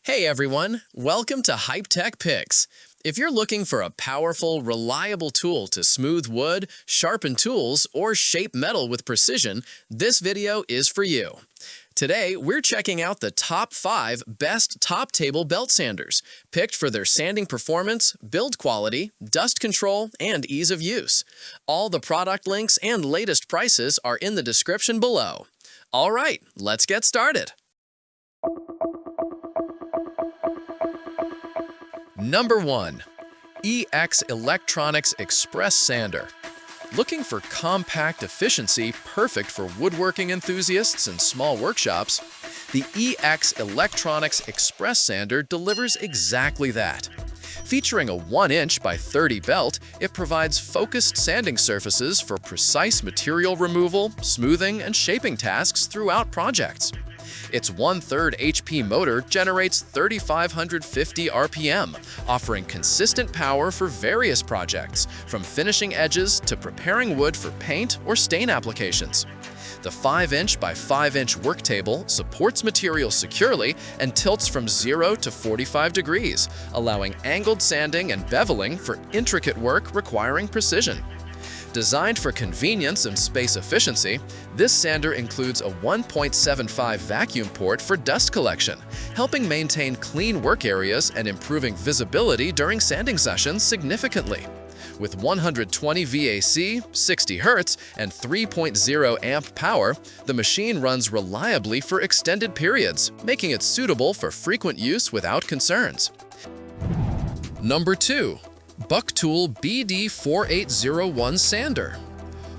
Hey everyone, welcome to Hype Tech Picks. If you're looking for a powerful, reliable tool to smooth wood, sharpen tools, or shape metal with precision, this video is for you. Today, we're checking out the top 5 best top table belt sanders, picked for their sanding performance, build quality, dust control, and ease of use. All the product links and latest prices are in the description below. All right, let's get started. Number 1. EX Electronics Express Sander. Looking for compact efficiency perfect for woodworking enthusiasts and small workshops, the EX Electronics Express Sander delivers exactly that. Featuring a 1-inch by 30 belt, it provides focused sanding surfaces for precise material removal, smoothing, and shaping tasks throughout projects. Its 1/3 HP motor generates 3,550 RPM, offering consistent power for various projects, from finishing edges to preparing wood for paint or stain applications. The 5-inch by 5-inch work table supports material securely and tilts from 0 to 45 degrees, allowing angled sanding and beveling for intricate work requiring precision. Designed for convenience and space efficiency, this sander includes a 1.75 vacuum port for dust collection, helping maintain clean work areas and improving visibility during sanding sessions significantly. With 120 VAC, 60 Hz, and 3.0 amp power, the machine runs reliably for extended periods, making it suitable for frequent use without concerns. Number 2. Bucktool BD4801 Sander.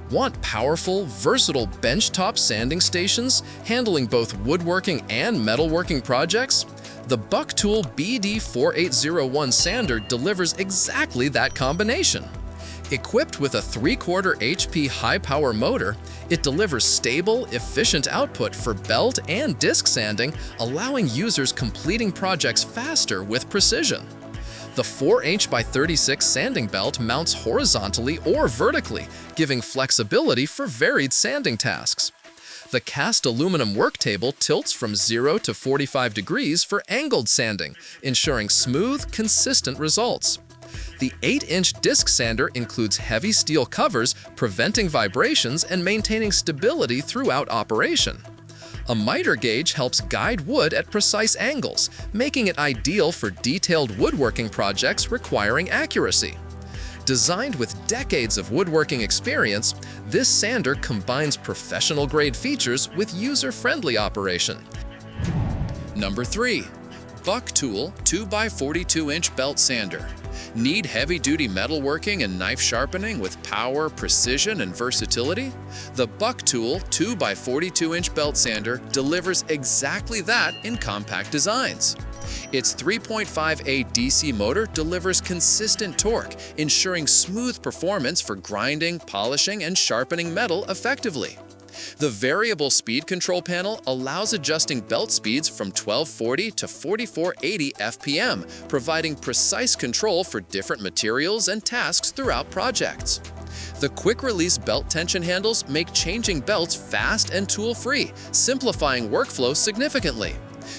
Want powerful, versatile benchtop sanding stations handling both woodworking and metalworking projects? The Bucktool BD4801 Sander delivers exactly that combination. Equipped with a 3/4 HP high-power motor, it delivers stable, efficient output for belt and disc sanding, allowing users completing projects faster with precision. The 4-inch by 36 sanding belt mounts horizontally or vertically, giving flexibility for varied sanding tasks. The cast aluminum work table tilts from 0 to 45 degrees for angled sanding, ensuring smooth, consistent results. The 8-inch disc sander includes heavy steel covers, preventing vibrations and maintaining stability throughout operation. A miter gauge helps guide wood at precise angles, making it ideal for detailed woodworking projects requiring accuracy. Designed with decades of woodworking experience, this sander combines professional-grade features with user-friendly operation. Number 3. Bucktool 2x42-inch Belt Sander. Need heavy-duty metalworking and knife sharpening with power, precision, and versatility? The Bucktool 2x42-inch Belt Sander delivers exactly that in compact designs. Its 3.5A DC motor delivers consistent torque, ensuring smooth performance for grinding, polishing, and sharpening metal effectively. The variable speed control panel allows adjusting belt speeds from 1240 to 4480 FPM, providing precise control for different materials and tasks throughout projects. The quick-release belt tension handles make changing belts fast and tool-free, simplifying workflow significantly.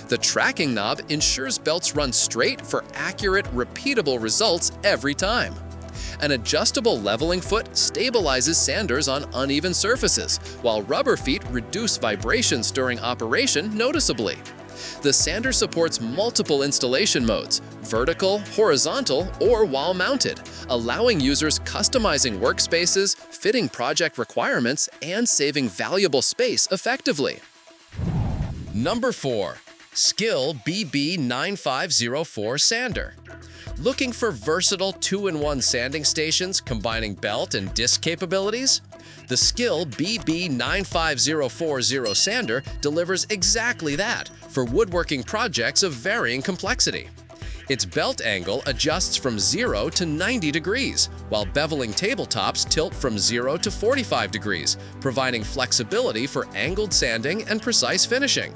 The tracking knob ensures belts run straight for accurate, repeatable results every time. An adjustable leveling foot stabilizes sanders on uneven surfaces, while rubber feet reduce vibrations during operation noticeably. The sander supports multiple installation modes, vertical, horizontal, or wall-mounted, allowing users customizing workspaces, fitting project requirements, and saving valuable space effectively. Number 4. SKIL BB9504 Sander. Looking for versatile 2-in-1 sanding stations combining belt and disc capabilities? The SKIL BB95040 Sander delivers exactly that for woodworking projects of varying complexity. Its belt angle adjusts from 0 to 90 degrees, while beveling tabletops tilt from 0 to 45 degrees, providing flexibility for angled sanding and precise finishing.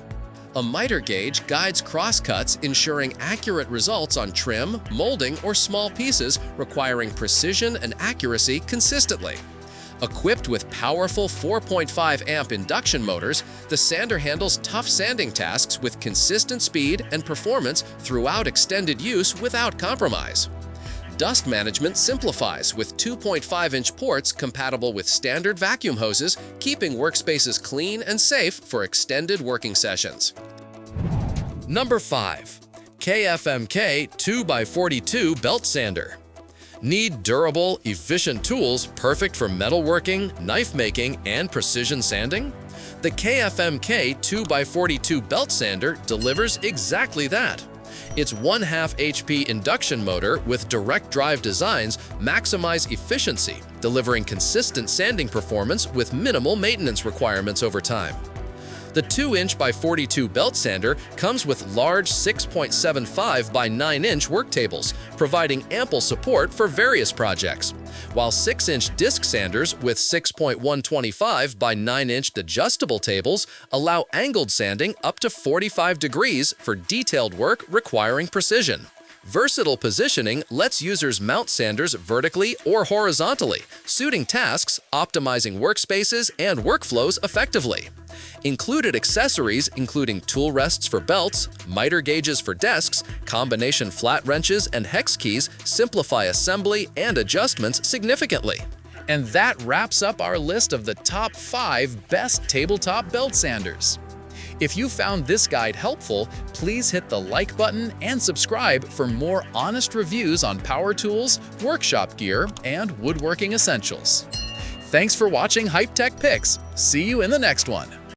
A miter gauge guides crosscuts, ensuring accurate results on trim, molding, or small pieces requiring precision and accuracy consistently. Equipped with powerful 4.5 amp induction motors, the sander handles tough sanding tasks with consistent speed and performance throughout extended use without compromise. Dust management simplifies with 2.5-inch ports compatible with standard vacuum hoses, keeping workspaces clean and safe for extended working sessions. Number 5. KFMK 2x42 Belt Sander. Need durable, efficient tools perfect for metalworking, knife making, and precision sanding? The KFMK 2x42 Belt Sander delivers exactly that. Its 1/2 HP induction motor with direct drive designs maximize efficiency, delivering consistent sanding performance with minimal maintenance requirements over time. The 2-inch by 42 belt sander comes with large 6.75 by 9-inch work tables, providing ample support for various projects, while 6-inch disc sanders with 6.125 by 9-inch adjustable tables allow angled sanding up to 45 degrees for detailed work requiring precision. Versatile positioning lets users mount sanders vertically or horizontally, suiting tasks, optimizing workspaces, and workflows effectively. Included accessories including tool rests for belts, miter gauges for desks, combination flat wrenches, and hex keys simplify assembly and adjustments significantly. And that wraps up our list of the top 5 best tabletop belt sanders. If you found this guide helpful, please hit the like button and subscribe for more honest reviews on power tools, workshop gear, and woodworking essentials. Thanks for watching Hype Tech Picks. See you in the next one.